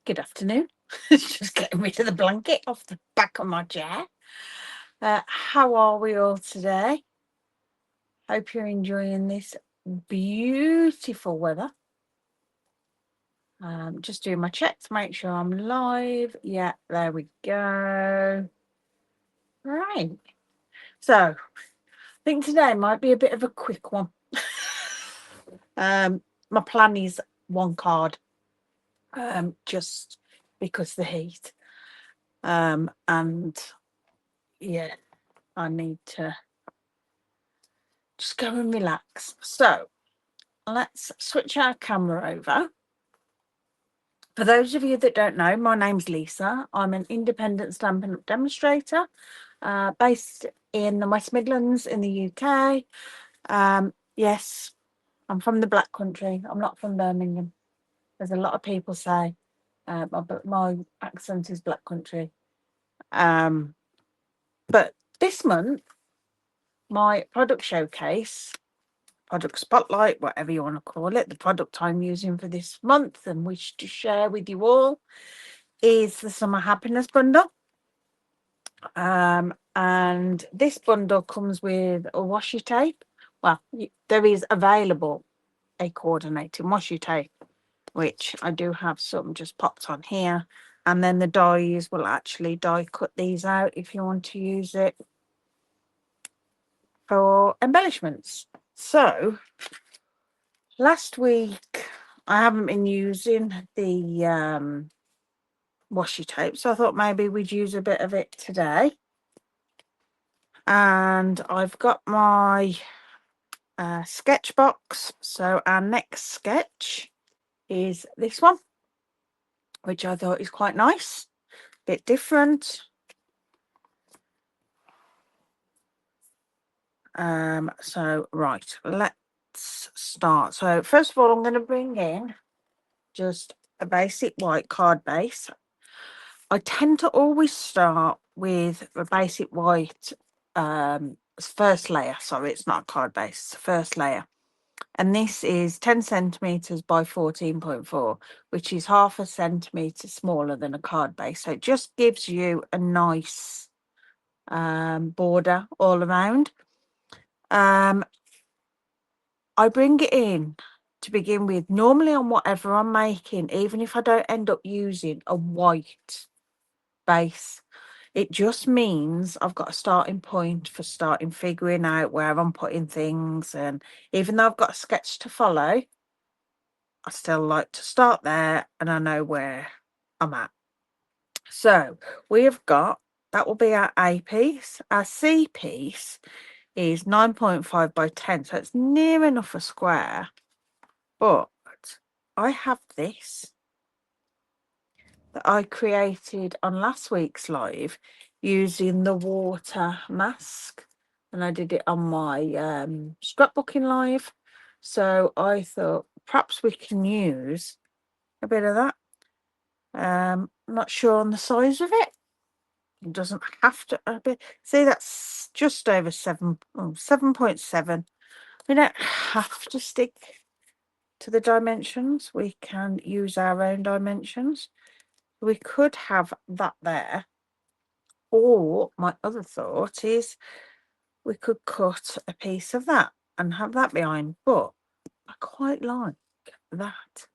Good afternoon. Just getting rid of the blanket off the back of my chair. How are we all today? Hope you're enjoying this beautiful weather. Just doing my check to make sure I'm live. Yeah, there we go. Right. So, I think today might be a bit of a quick one. My plan is one card, just because the heat. And yeah, I need to just go and relax. So let's switch our camera over. For those of you that don't know, my name's Lisa. I'm an independent Stampin' Up demonstrator based in the West Midlands in the UK. Yes, I'm from the Black Country. I'm not from Birmingham. There's a lot of people say my accent is Black Country. But this month, my product showcase, product spotlight, whatever you want to call it, the product I'm using for this month and wish to share with you all is the Summer Happiness Bundle. And this bundle comes with a washi tape. Well, there is available a coordinating washi tape, which I do have some just popped on here. And then the dies will actually die cut these out if you want to use it for embellishments. So last week I haven't been using the washi tape, so I thought maybe we'd use a bit of it today. And I've got my sketch box. So our next sketch is this one, which I thought is quite nice, bit different. So right, let's start. So first of all, I'm going to bring in just a basic white card base. I tend to always start with a basic white first layer. Sorry, it's not a card base, it's the first layer. And this is 10 centimeters by 14.4, which is half a centimeter smaller than a card base. So it just gives you a nice border all around. I bring it in to begin with, normally on whatever I'm making, even if I don't end up using a white base. It just means I've got a starting point for starting figuring out where I'm putting things. And even though I've got a sketch to follow, I still like to start there and I know where I'm at. So we have got, that will be our A piece. Our C piece is 9.5 by 10. So it's near enough a square. But I have this that I created on last week's live using the water mask, and I did it on my scrapbooking live. So I thought perhaps we can use a bit of that. I'm not sure on the size of it. It doesn't have to be. See, that's just over 7.7. We don't have to stick to the dimensions. We can use our own dimensions. We could have that there. Or my other thought is we could cut a piece of that and have that behind. But I quite like that.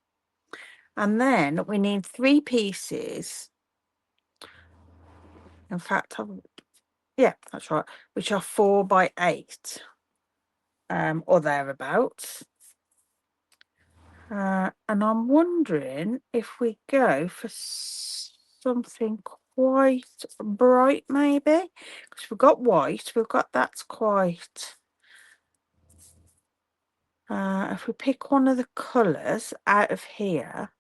And then we need 3 pieces. In fact, yeah, that's right, which are 4 by 8 or thereabouts. And I'm wondering if we go for something quite bright, maybe, because we've got white, we've got that's quite. If we pick one of the colours out of here,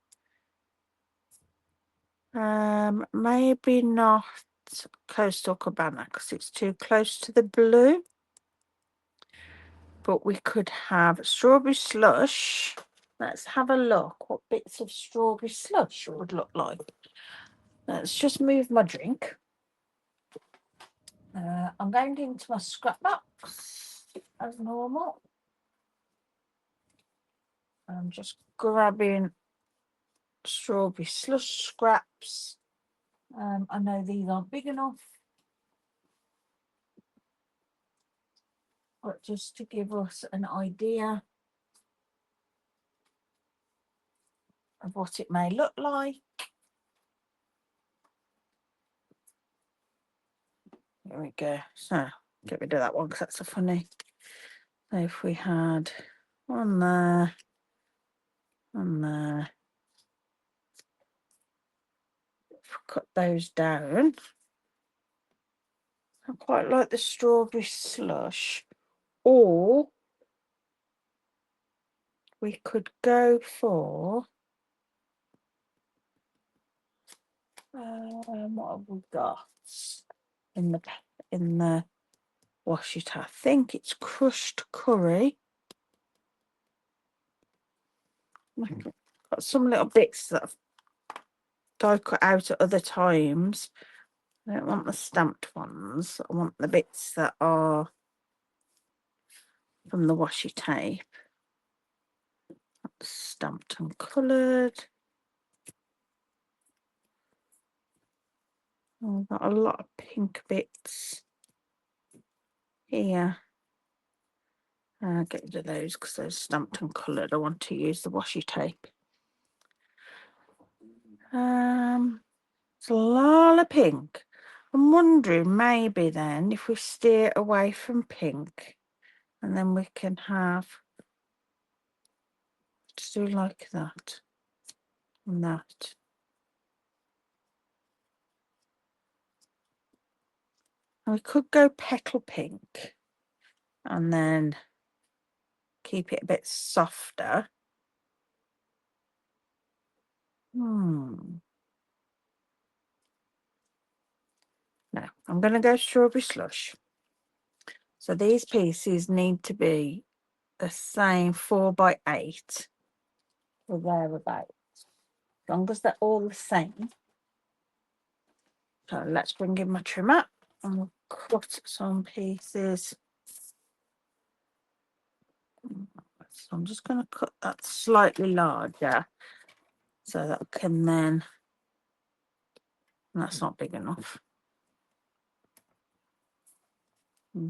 maybe not Coastal Cabana because it's too close to the blue. But we could have Strawberry Slush. Let's have a look what bits of Strawberry Slush would look like. Let's just move my drink. I'm going into my scrap box as normal. I'm just grabbing Strawberry Slush scraps. I know these aren't big enough, but just to give us an idea of what it may look like. There we go. So get rid of that one because that's a funny. So if we had one there, one there, cut those down. I quite like the Strawberry Slush, or we could go for what have we got in the wash it? I think it's crushed curry. Got some little bits that I've cut out at other times. I don't want the stamped ones. I want the bits that are from the washi tape. That's stamped and coloured. Oh, I've got a lot of pink bits here. Get rid of those because they're stamped and coloured. I want to use the washi tape. It's a lot of pink. I'm wondering maybe then if we steer away from pink and then we can have to do like that and that. And we could go petal pink and then keep it a bit softer. No, I'm going to go Strawberry Slush. So these pieces need to be the same 4x8 or thereabouts. As long as they're all the same. So let's bring in my trimmer and we'll cut some pieces. So I'm just going to cut that slightly larger so that I can then, that's not big enough.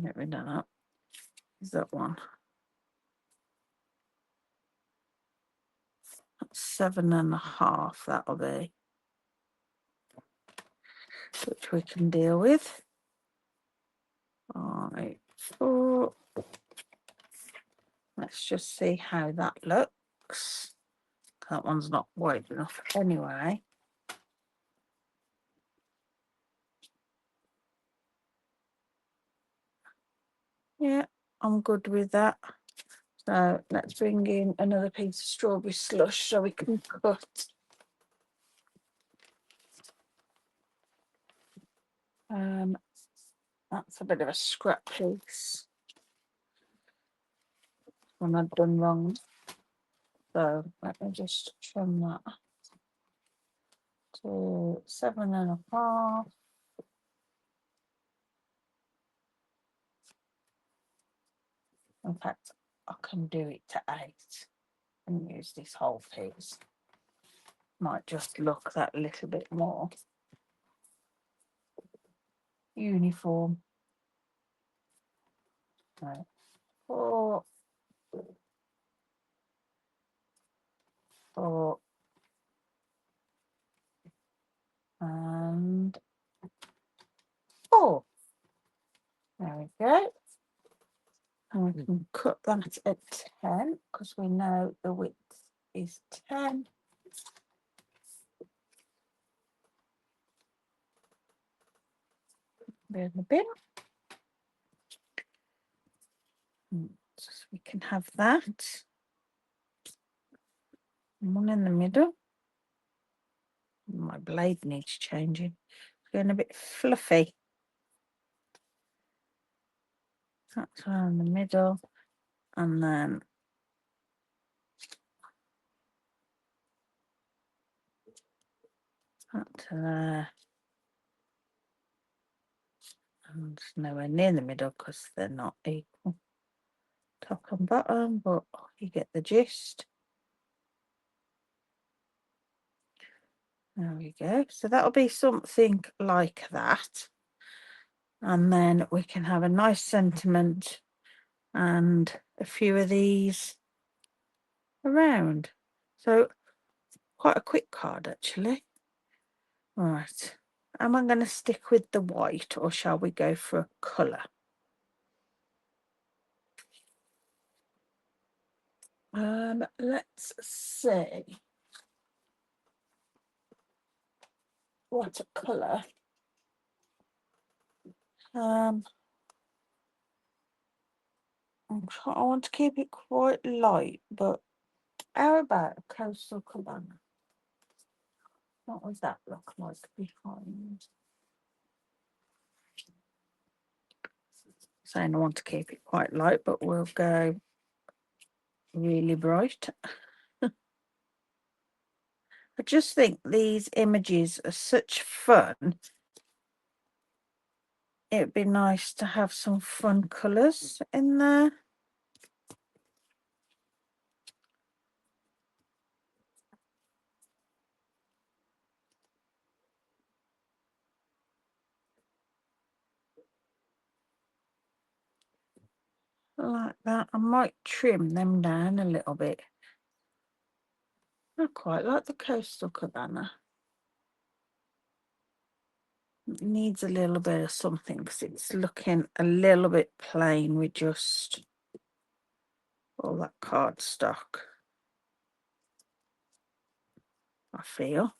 Get rid of that. Is that one? That's 7.5, that'll be. Which we can deal with. 5, 4. Let's just see how that looks. That one's not wide enough anyway. Yeah, I'm good with that. So let's bring in another piece of Strawberry Slush so we can cut. That's a bit of a scrap piece. One I've done wrong. So let me just trim that to 7.5. In fact, I can do it to 8 and use this whole piece. Might just look that little bit more uniform. Right. 4, 4, and 4. There we go. And we can cut that at 10 because we know the width is 10. In the bin. So we can have that. One in the middle. My blade needs changing. It's getting a bit fluffy. That's around the middle. And then that to there. And it's nowhere near the middle because they're not equal. Top and bottom, but you get the gist. There we go. So that'll be something like that. And then we can have a nice sentiment and a few of these around. So quite a quick card actually. Right. Am I going to stick with the white or shall we go for a colour? Let's see what a colour. I want to keep it quite light, but how about a Coastal Cabana? What does that look like behind? Saying I want to keep it quite light, but we'll go really bright. I just think these images are such fun. It'd be nice to have some fun colours in there. Like that. I might trim them down a little bit. I quite like the Coastal Cabana. It needs a little bit of something because it's looking a little bit plain with just all that cardstock, I feel.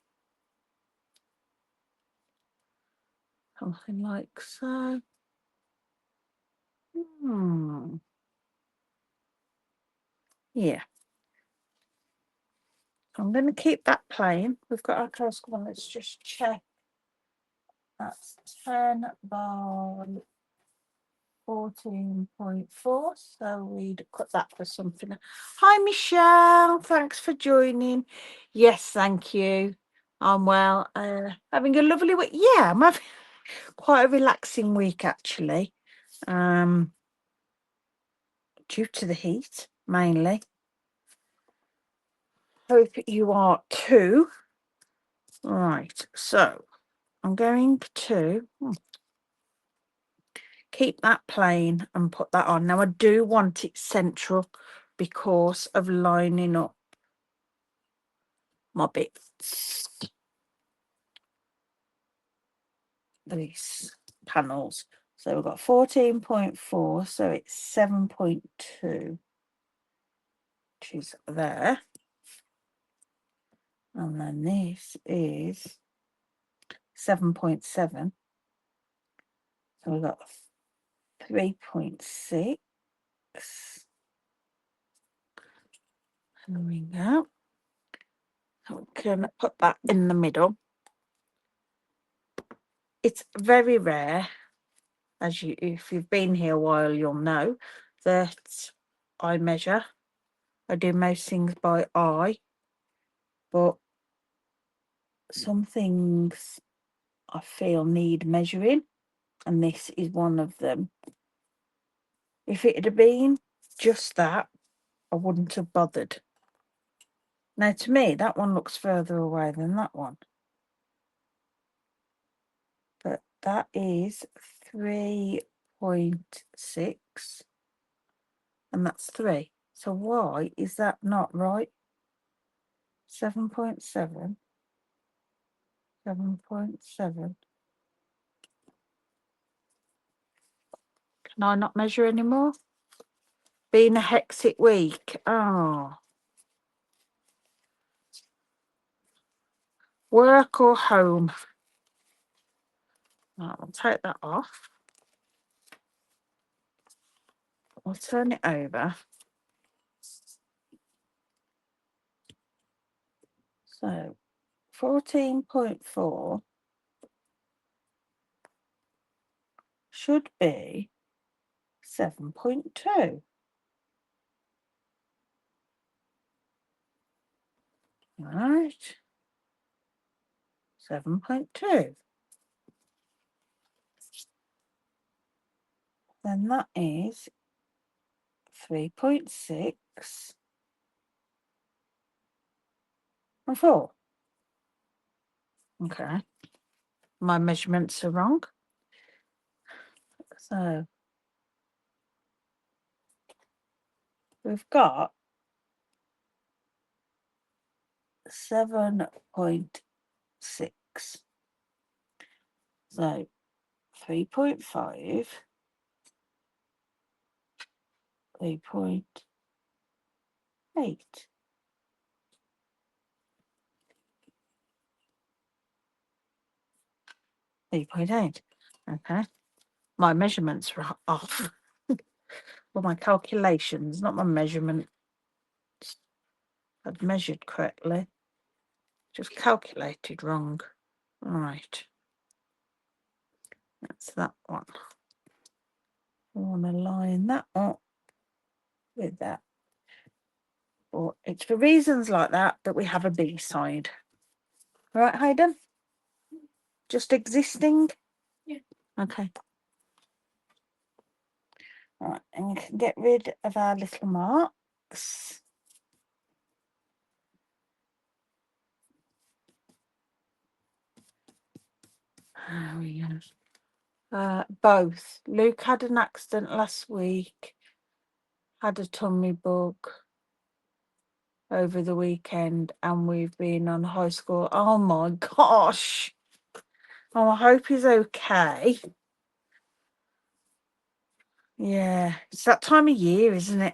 Something like so. Yeah. I'm going to keep that plain. We've got our Coastal one. Let's just check. That's 10 by 14.4. So we'd cut that for something. Hi, Michelle. Thanks for joining. Yes, thank you. I'm well. Having a lovely week. Yeah, I'm having quite a relaxing week, actually. Due to the heat, mainly. Hope you are too. Right, so I'm going to keep that plain and put that on. Now I do want it central because of lining up my bits. These panels. So we've got 14.4, so it's 7.2, which is there. And then this is 7.7. So we've got 3.6. There we go. So we can put that in the middle. It's very rare, as you, if you've been here a while, you'll know that I measure. I do most things by eye, but some things I feel need measuring, and this is one of them. If it had been just that, I wouldn't have bothered. Now, to me, that one looks further away than that one. But that is 3.6, and that's 3. So why is that not right? 7.7. 7.7. Can I not measure anymore? Being a hectic week. Oh. Work or home? Right, I'll take that off. I'll turn it over. So 14.4 should be 7.2. Right. 7.2. Then that is 3.6 and 4. Okay. My measurements are wrong. So we've got 7.6. So 3.5, 3.8. 3.8. Okay. My measurements are off. Well, my calculations, not my measurements. I'd measured correctly. Just calculated wrong. Right. That's that one. I want to line that up with that. Or it's for reasons like that that we have a B side. All right, Hayden? Just existing? Yeah. Okay. All right, and we can get rid of our little marks. There we go. Both. Luke had an accident last week, had a tummy bug over the weekend, and we've been on high school. Oh my gosh. Oh, I hope he's okay. Yeah, it's that time of year, isn't it?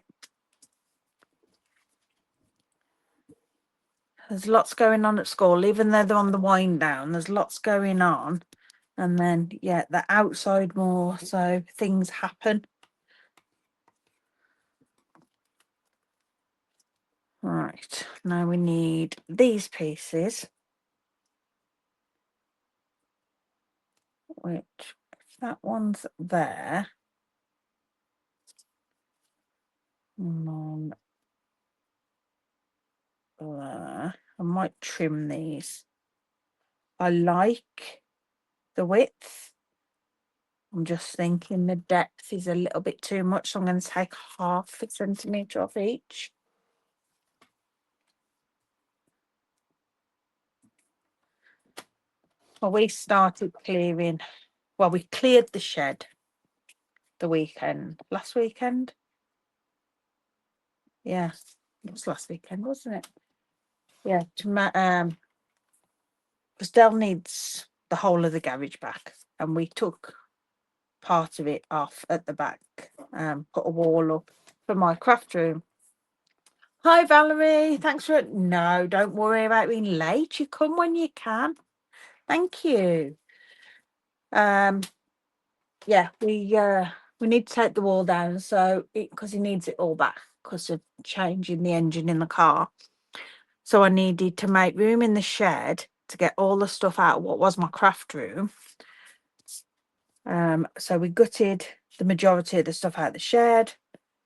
There's lots going on at school, even though they're on the wind down, there's lots going on. And then, yeah, they're outside more, so things happen. Right, now we need these pieces, which, if that one's there, and on there, I might trim these. I like the width. I'm just thinking the depth is a little bit too much, so I'm going to take 1/2 centimetre off each. Well, we started clearing, well, we cleared the shed the weekend, last weekend. Yeah, it was last weekend, wasn't it? Yeah, because Dell needs the whole of the garage back, and we took part of it off at the back, put a wall up for my craft room. Hi, Valerie. Thanks for it. No, don't worry about being late. You come when you can. Thank you. Yeah, we need to take the wall down, so because he needs it all back because of changing the engine in the car. So I needed to make room in the shed to get all the stuff out of what was my craft room. So we gutted the majority of the stuff out of the shed,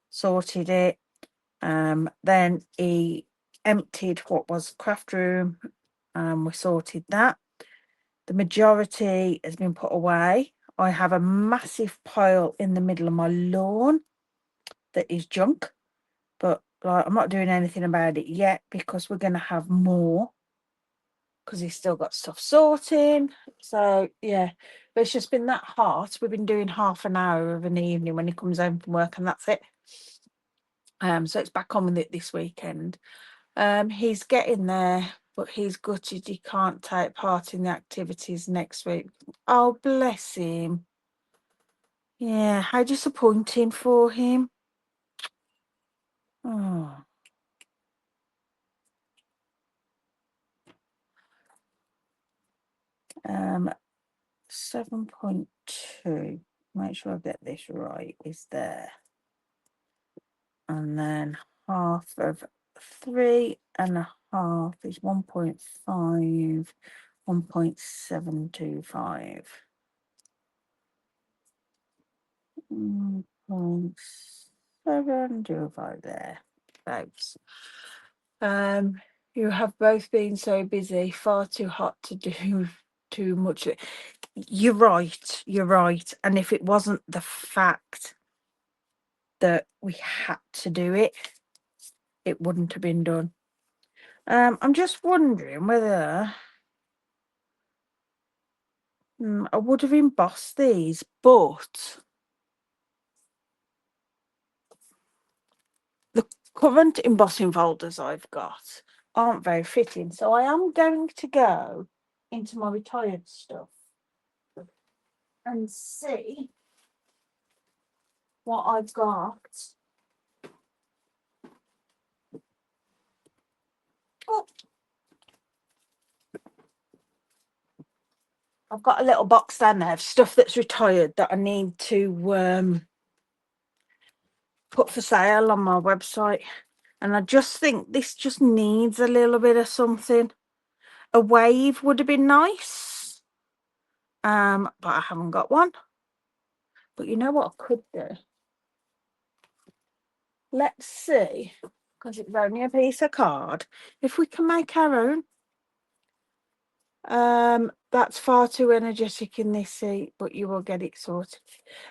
sorted it. Then he emptied what was craft room. We sorted that. The majority has been put away. I have a massive pile in the middle of my lawn that is junk, but like, I'm not doing anything about it yet because we're going to have more because he's still got stuff sorting. So yeah, but it's just been that hot. We've been doing 1/2 hour of an evening when he comes home from work, and that's it. So it's back on with it this weekend. He's getting there, but he's gutted he can't take part in the activities next week. Oh, bless him. Yeah, how disappointing for him. Oh. 7.2. Make sure I get this right. Is there, and then 1/2 of 3.5 is 1.5. 1.725. 1.725 there. Thanks. You have both been so busy, far too hot to do too much. You're right. You're right. And if it wasn't the fact that we had to do it, it wouldn't have been done. I'm just wondering whether I would have embossed these, but the current embossing folders I've got aren't very fitting, so I am going to go into my retired stuff and see what I've got. Oh, I've got a little box down there of stuff that's retired that I need to put for sale on my website. And I just think this just needs a little bit of something. A wave would have been nice. But I haven't got one. But you know what I could do? Let's see, because it's only a piece of card, if we can make our own. That's far too energetic in this seat, but you will get it sorted.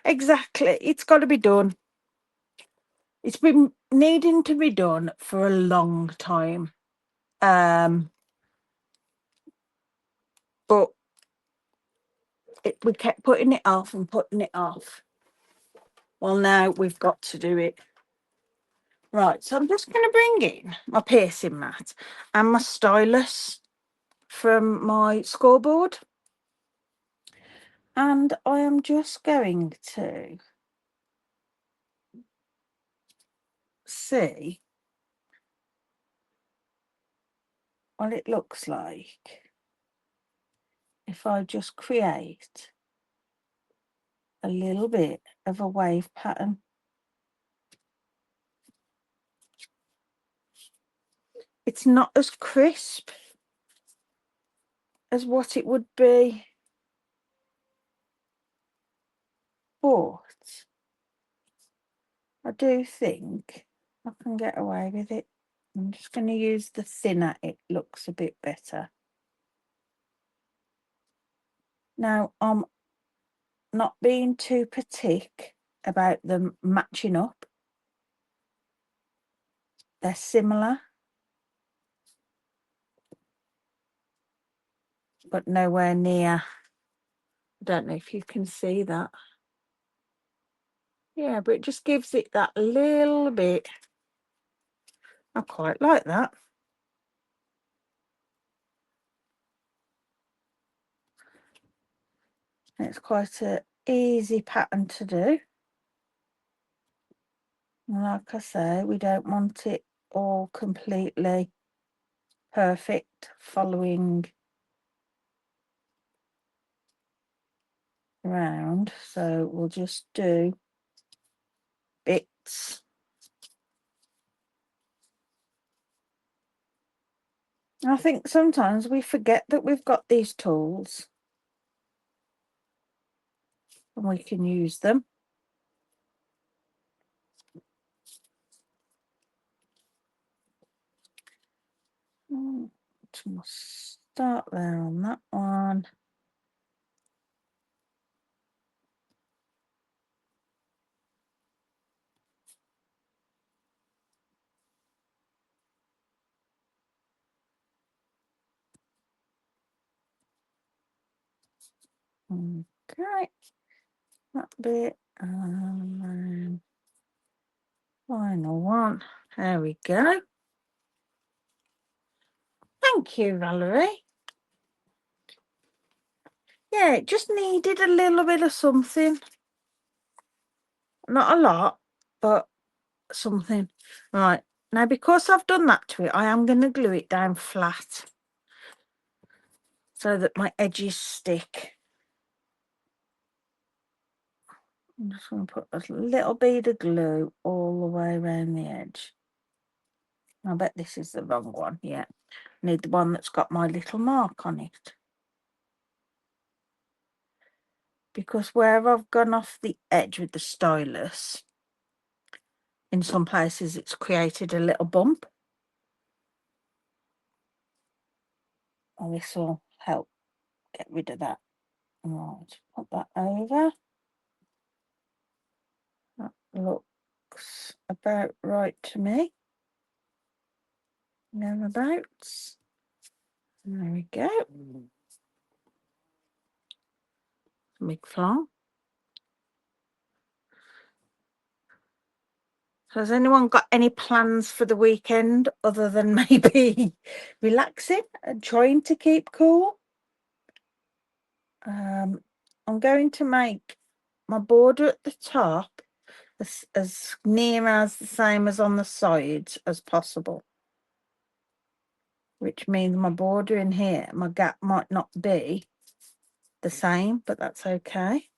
Exactly. It's got to be done. It's been needing to be done for a long time. But we kept putting it off and putting it off. Well, now we've got to do it. Right, so I'm just going to bring in my piercing mat and my stylus from my scoreboard. And I am just going to see what it looks like if I just create a little bit of a wave pattern. It's not as crisp as what it would be, but I do think I can get away with it. I'm just going to use the thinner, it looks a bit better. Now, I'm not being too particular about them matching up. They're similar, but nowhere near. I don't know if you can see that. Yeah, but it just gives it that little bit. I quite like that. It's quite an easy pattern to do. And like I say, we don't want it all completely perfect following around. So we'll just do bits. I think sometimes we forget that we've got these tools and we can use them. We'll start there on that one. Okay, that bit, and then final one. There we go. Thank you, Valerie. Yeah, it just needed a little bit of something. Not a lot, but something. Right, now because I've done that to it, I am going to glue it down flat so that my edges stick. I'm just going to put a little bead of glue all the way around the edge. I bet this is the wrong one. Yeah, need the one that's got my little mark on it. Because where I've gone off the edge with the stylus, in some places it's created a little bump. And this will help get rid of that. Right, put that over. That looks about right to me. Thereabouts. There we go. Big flong. So has anyone got any plans for the weekend other than maybe relaxing and trying to keep cool? I'm going to make my border at the top as near as the same as on the sides as possible, which means my border in here, my gap might not be the same, but that's okay.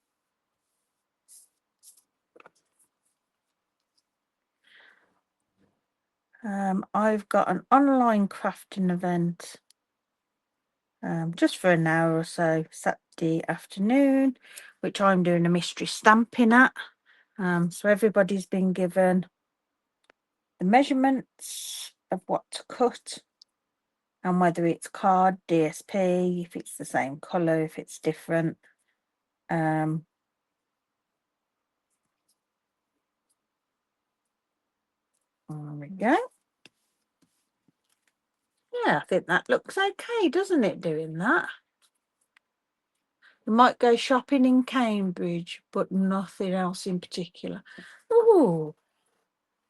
I've got an online crafting event just for an hour or so, Saturday afternoon, which I'm doing a mystery stamping at. So everybody's been given the measurements of what to cut and whether it's card, DSP, if it's the same colour, if it's different. There we go. Yeah, I think that looks okay, doesn't it, doing that? We might go shopping in Cambridge, but nothing else in particular. Oh,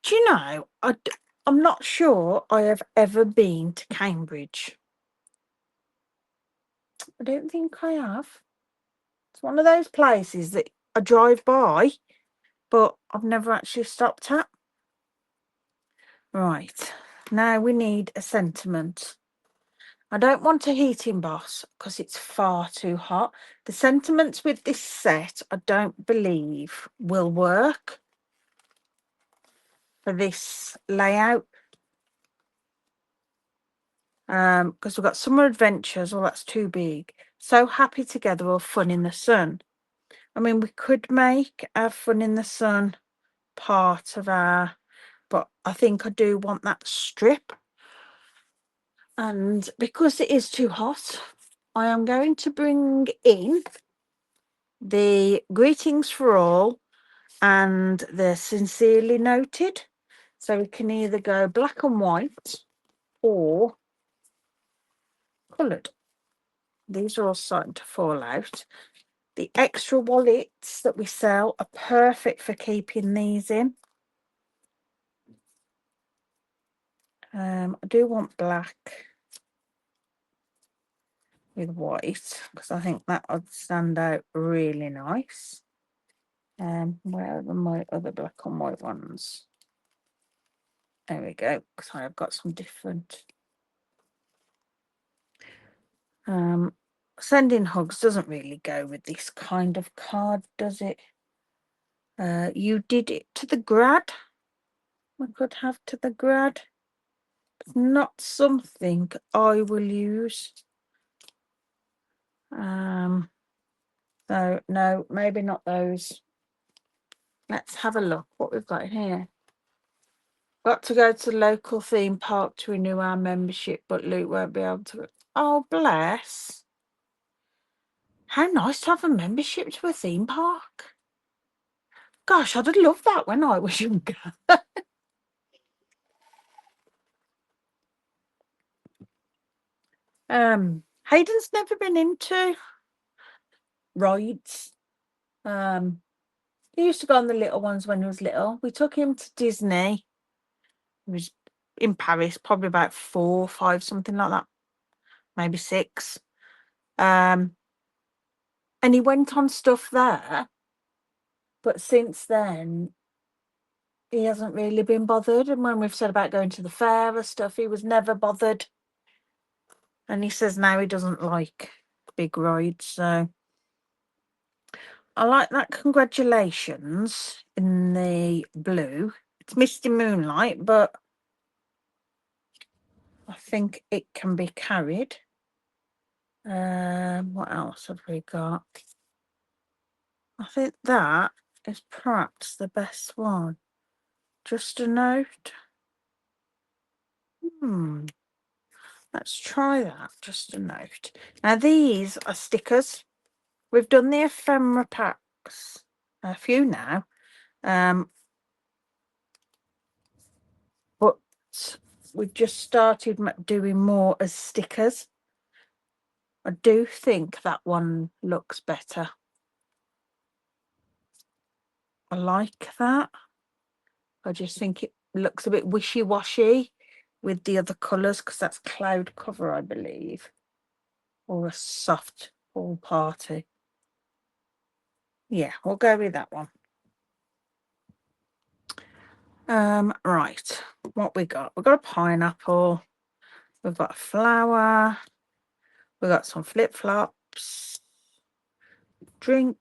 do you know, I'm not sure I have ever been to Cambridge. I don't think I have. It's one of those places that I drive by, but I've never actually stopped at. Right, now we need a sentiment. I don't want a heat emboss because it's far too hot. The sentiments with this set, I don't believe will work for this layout. Because we've got Summer Adventures, well, that's too big. So Happy Together or Fun in the Sun. I mean, we could make our Fun in the Sun part of our, but I think I do want that strip. And because it is too hot, I am going to bring in the Greetings for All and the Sincerely Noted. So we can either go black and white or coloured. These are all starting to fall out. The extra wallets that we sell are perfect for keeping these in. I do want black with white because I think that would stand out really nice. Where are my other black and white ones? There we go, because I have got some different. Sending hugs doesn't really go with this kind of card, does it? You did it to the grad. We could have to the grad. It's not something I will use. So no, maybe not those. Let's have a look what we've got here. Got to go to the local theme park to renew our membership, but Luke won't be able to. Oh, bless. How nice to have a membership to a theme park. Gosh, I'd have loved that when I was younger. Hayden's never been into rides. He used to go on the little ones when he was little. We took him to Disney. He was in Paris, probably about 4, 5, something like that. Maybe 6. And he went on stuff there. But since then, he hasn't really been bothered. And when we've said about going to the fair and stuff, he was never bothered. And he says now he doesn't like big rides. So I like that congratulations in the blue. It's Misty Moonlight, but I think it can be carried. What else have we got? I think that is perhaps the best one. Just a note. Let's try that. Just a note. Now these are stickers. We've done the ephemera packs, a few now, but we've just started doing more as stickers. I do think that one looks better. I like that. I just think it looks a bit wishy-washy with the other colours because that's cloud cover, I believe, or a soft ball party. Yeah, we'll go with that one. Right, what we got? We've got a pineapple, we've got a flower, we've got some flip-flops, drink,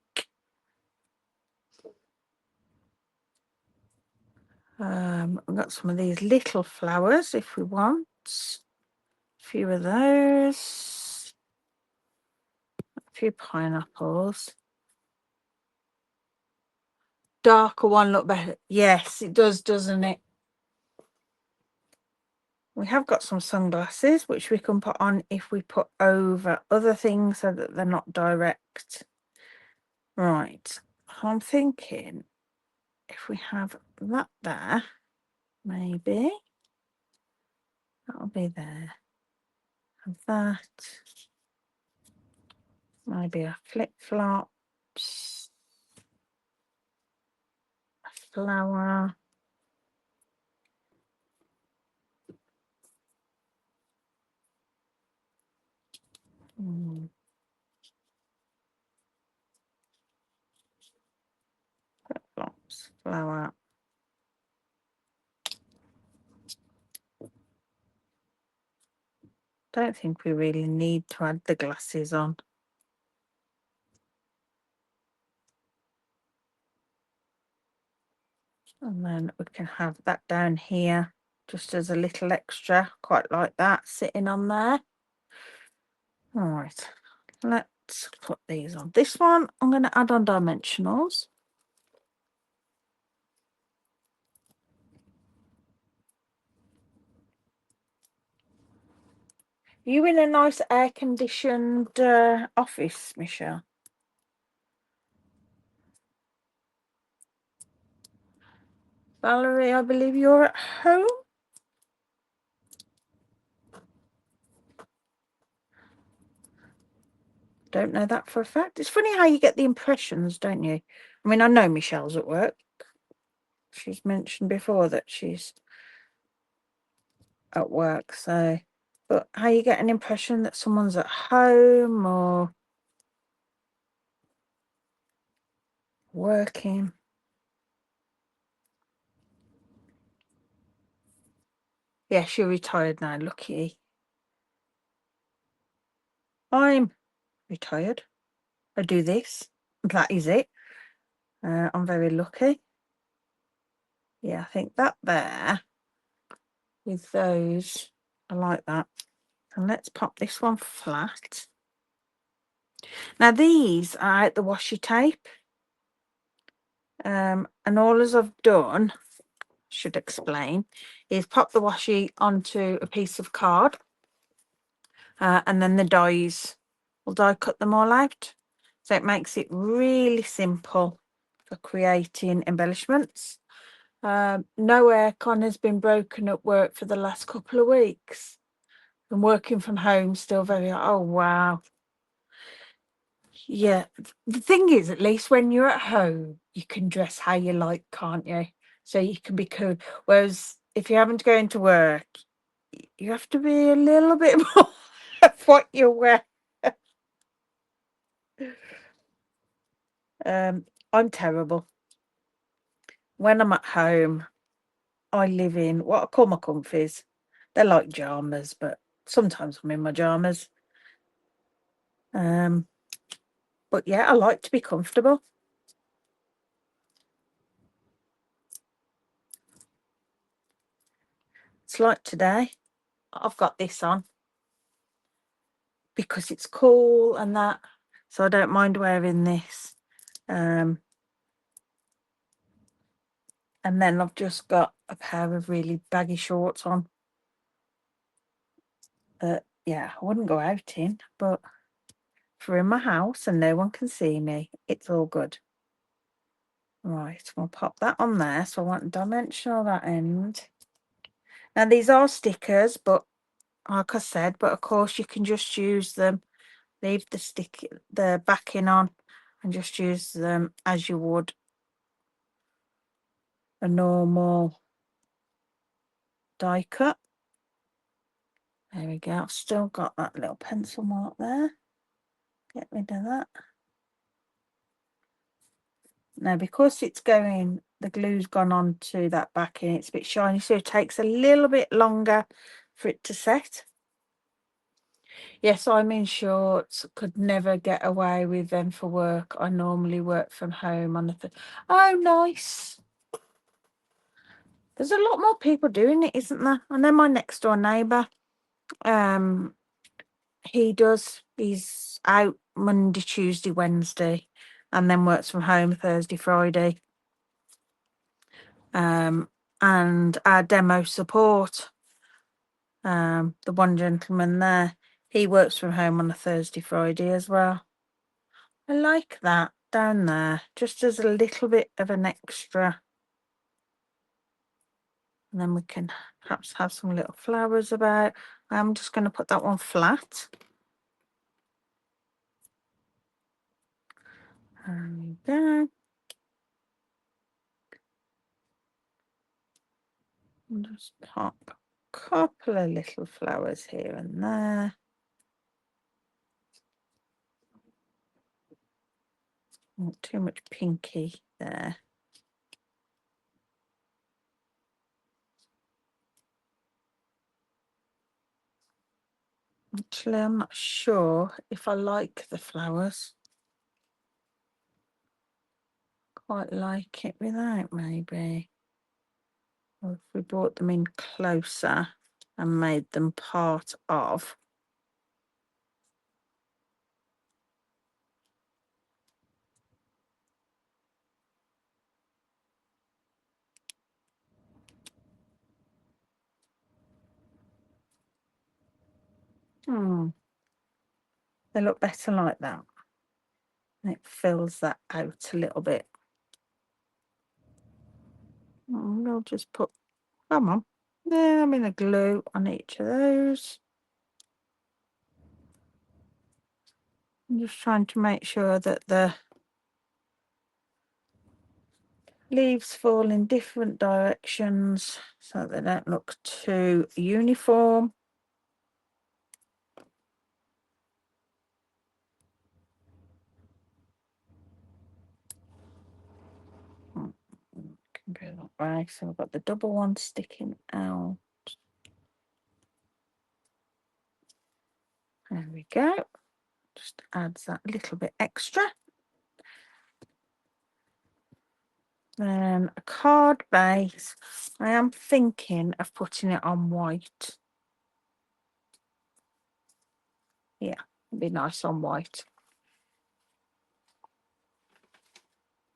we've got some of these little flowers if we want, a few of those, a few pineapples. Darker one look better. Yes, it does, doesn't it? We have got some sunglasses which we can put on if we put over other things so that they're not direct. Right, I'm thinking if we have that there, maybe that'll be there. Have that. Maybe a flip-flops, a flower. Flip-flops, flower. Don't think we really need to add the glasses on. And then we can have that down here just as a little extra. Quite like that sitting on there. All right, let's put these on. This one I'm going to add on dimensionals. Are you in a nice air-conditioned office, Michelle? Valerie, I believe you're at home. Don't know that for a fact. It's funny how you get the impressions, don't you? I mean, I know Michelle's at work. She's mentioned before that she's at work, so... But how you get an impression that someone's at home or working. Yes, you're retired now, lucky. I'm retired. I do this. That is it. I'm very lucky. Yeah, I think that there with those, I like that. And let's pop this one flat. Now these are out the washi tape. And all as I've done, should explain, is pop the washi onto a piece of card. And then the dies will die cut them all out. So it makes it really simple for creating embellishments. No aircon has been broken at work for the last couple of weeks. I'm working from home still very, oh wow. Yeah, the thing is, at least when you're at home, you can dress how you like, can't you? So you can be cool. Whereas if you're having to go into work, you have to be a little bit more of what you wear. I'm terrible. When I'm at home, I live in what I call my comfies. They're like jammers, but sometimes I'm in my jammers. But yeah, I like to be comfortable. It's like today, I've got this on because it's cool and that, so I don't mind wearing this. And then I've just got a pair of really baggy shorts on. Yeah, I wouldn't go out in, but for in my house and no one can see me, it's all good. Right, we'll pop that on there. So I want dimensional that end. Now these are stickers, but like I said, but of course you can just use them, leave the backing on and just use them as you would a normal die cut. There we go. I've still got that little pencil mark there. Get rid of that. Now, because it's going, the glue's gone on to that backing, it's a bit shiny, so it takes a little bit longer for it to set. Yes, I'm in shorts. Could never get away with them for work. I normally work from home on the Oh, nice. There's a lot more people doing it, isn't there? I know my next door neighbour, he does. He's out Monday, Tuesday, Wednesday, and then works from home Thursday, Friday. And our demo support, the one gentleman there, he works from home on a Thursday, Friday as well. I like that down there, just as a little bit of an extra. And then we can perhaps have some little flowers about. I'm just going to put that one flat. There we go. And just pop a couple of little flowers here and there. Not too much pinky there. Actually, I'm not sure if I like the flowers. Quite like it without, maybe. Or if we brought them in closer and made them part of. They look better like that. And it fills that out a little bit. We'll just put, come on, there, I'm in a glue on each of those. I'm just trying to make sure that the leaves fall in different directions so they don't look too uniform. Can go that way. So I've got the double one sticking out. There we go. Just adds that little bit extra. Then a card base. I am thinking of putting it on white. Yeah, it'd be nice on white.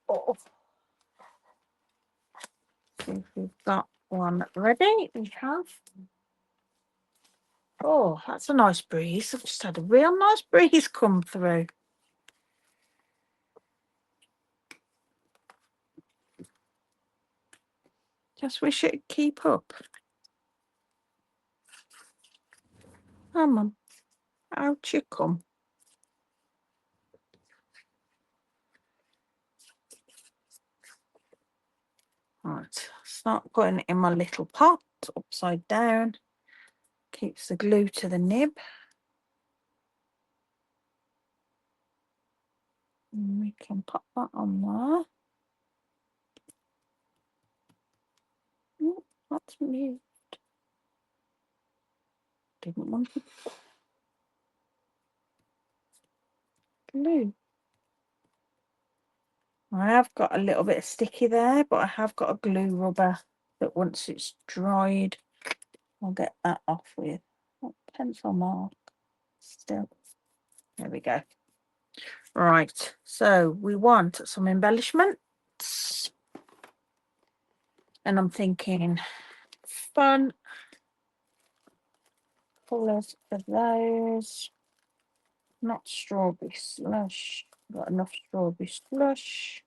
Oh. See if we've got one ready. We have. Oh, that's a nice breeze. I've just had a real nice breeze come through. Just wish it'd keep up. Come on. Out you come. Right, start putting it in my little pot upside down. Keeps the glue to the nib. And we can pop that on there. Oh, that's moved. Didn't want to glue. I have got a little bit of sticky there, but I have got a glue rubber that once it's dried, I'll get that off with. Oh, pencil mark still. There we go. Right, so we want some embellishments. And I'm thinking fun colours for those. Not strawberry slush. Got enough strawberry slush.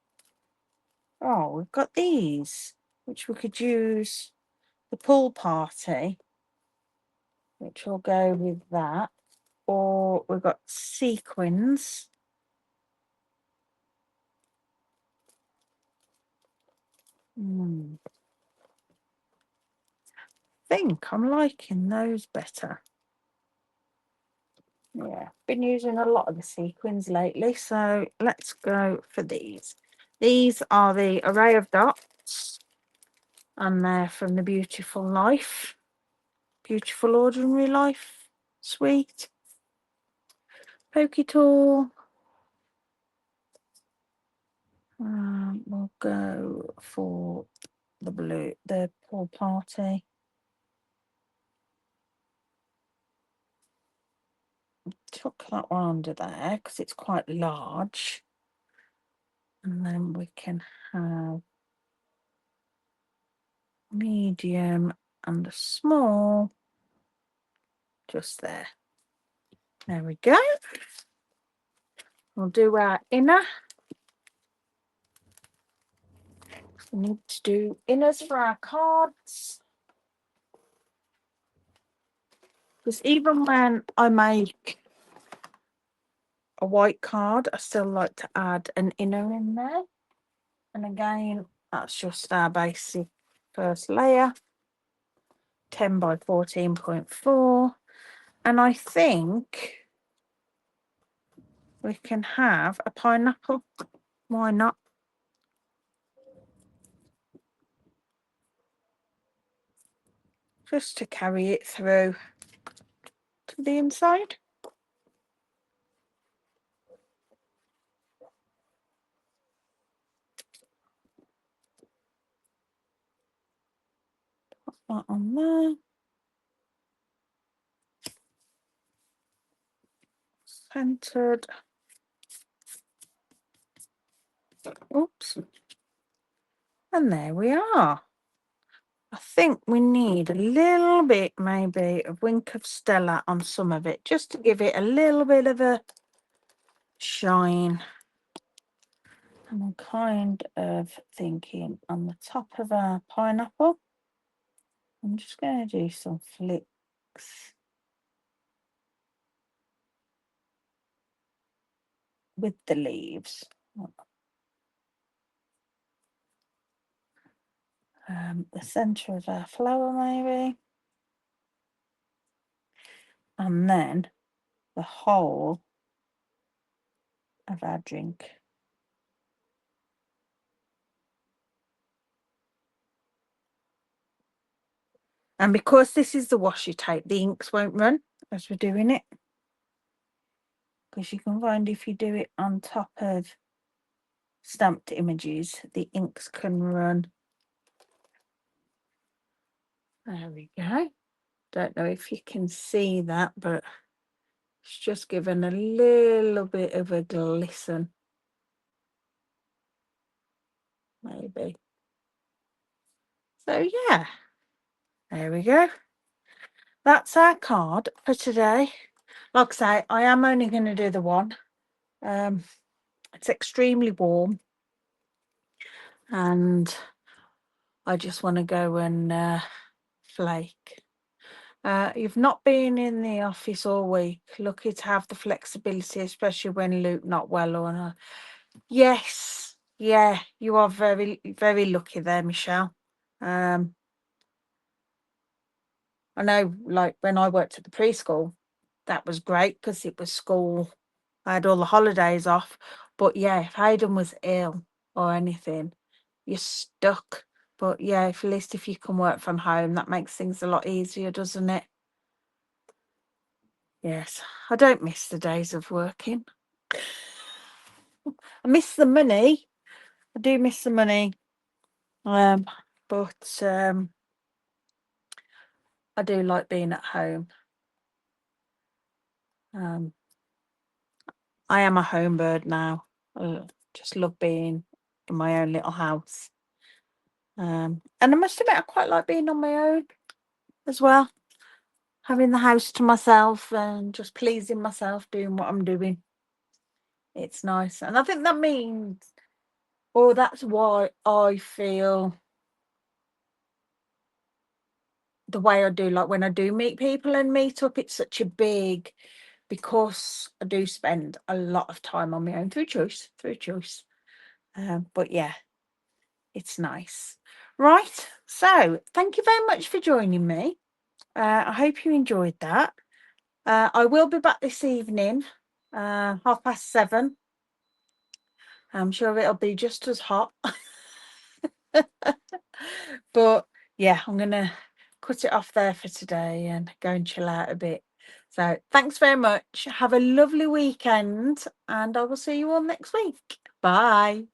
Oh, we've got these, which we could use the pool party, which will go with that. Or we've got sequins. Think I'm liking those better. Yeah, been using a lot of the sequins lately, so let's go for these. These are the Array of Dots, and they're from the Beautiful Ordinary Life suite. Pokey tool. We'll go for the blue, the Pool Party. Tuck that one under there because it's quite large. And then we can have medium and a small just there. There we go. We'll do our inner. We need to do inners for our cards. Because even when I make a white card, I still like to add an inner in there. And again, that's just our basic first layer, 10 by 14.4. And I think we can have a pineapple. Why not? Just to carry it through to the inside. Put that on there. Centered. Oops. And there we are. I think we need a little bit, maybe a wink of Stella on some of it, just to give it a little bit of a shine. And I'm kind of thinking on the top of our pineapple, I'm just going to do some flicks with the leaves. The center of our flower, maybe. And then the whole of our drink. And because this is the washi tape, the inks won't run as we're doing it. Because you can find if you do it on top of stamped images, the inks can run. There we go. Don't know if you can see that, but it's just given a little bit of a glisten. Maybe. So yeah, there we go. That's our card for today. Like I say, I am only going to do the one. It's extremely warm, and I just want to go and flake. You've not been in the office all week. Lucky to have the flexibility, especially when Luke not well or yes, yeah, you are very, very lucky there, Michelle. I know, like when I worked at the preschool, that was great because it was school. I had all the holidays off. But yeah, if Hayden was ill or anything, you're stuck. But yeah, at least if you can work from home, that makes things a lot easier, doesn't it? Yes, I don't miss the days of working. I miss the money. I do miss the money. But I do like being at home. I am a home bird now. I just love being in my own little house. And I must admit, I quite like being on my own as well. Having the house to myself and just pleasing myself, doing what I'm doing. It's nice. And I think that means, or that's why I feel the way I do, like when I do meet people and meet up, it's such a big, because I do spend a lot of time on my own through choice. But yeah, it's nice. Right, so thank you very much for joining me. I hope you enjoyed that. I will be back this evening, 7:30. I'm sure it'll be just as hot. But yeah, I'm gonna cut it off there for today and go and chill out a bit. So thanks very much. Have a lovely weekend, and I will see you all next week. Bye.